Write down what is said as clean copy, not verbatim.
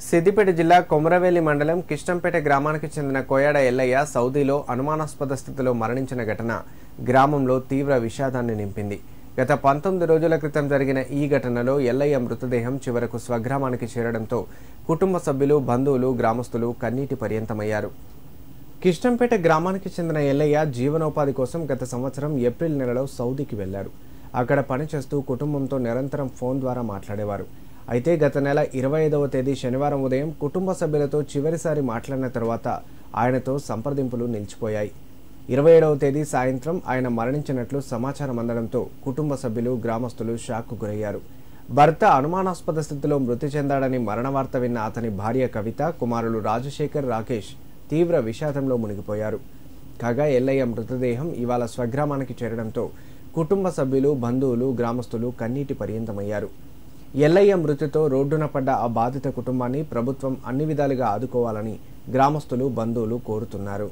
సిద్దిపేట జిల్లా కొమరవెల్లి మండలం కిష్టంపేట గ్రామానికి చెందిన కోయాడ ఎల్లయ్య సౌదీలో అనుమానాస్పద స్థితిలో మరణించిన ఘటన గ్రామంలో తీవ్ర విషాదాన్ని నింపింది. గత 19 రోజుల క్రితం జరిగిన ఈ ఘటనలో ఎల్లయ్య మృతదేహం చివరకు స్వగ్రామానికి చేరడంతో కుటుంబ సభ్యులు, బంధువులు, గ్రామస్తులు కన్నీటి పర్యంతమయ్యారు. కిష్టంపేట గ్రామానికి చెందిన ఎల్లయ్య జీవనోపాధి కోసం గత సంవత్సరం ఏప్రిల్ నెలలో సౌదీకి వెళ్లారు. అక్కడ పనిచేస్తూ కుటుంబంతో నిరంతరం ఫోన్ ద్వారా మాట్లాడేవారు. అయితే గత నెల 25వ తేదీ శనివారం ఉదయం కుటుంబ సభ్యులతో చివరిసారి మాట్లాడిన తర్వాత ఆయనతో సంప్రదింపులు నిలిచిపోయాయి. 27వ తేదీ సాయంత్రం ఆయన మరణించినట్లు సమాచారం అందడంతో కుటుంబ సభ్యులు, గ్రామస్తులు షాక్కు గురయ్యారు. భర్త అనుమానాస్పద స్థితిలో మృతి చెందాడని మరణ వార్త విన్న అతని భార్య కవిత, కుమారులు రాజశేఖర్, రాకేష్ తీవ్ర విషాదంలో మునిగిపోయారు. కాగా ఎల్లయ్య మృతదేహం ఇవాళ స్వగ్రామానికి చేరడంతో కుటుంబ సభ్యులు, బంధువులు, గ్రామస్తులు కన్నీటి పర్యంతమయ్యారు. ఎల్లయ్య మృతితో రోడ్డున పడ్డ ఆ బాధిత కుటుంబాన్ని ప్రభుత్వం అన్ని విధాలుగా ఆదుకోవాలని గ్రామస్తులు, బంధువులు కోరుతున్నారు.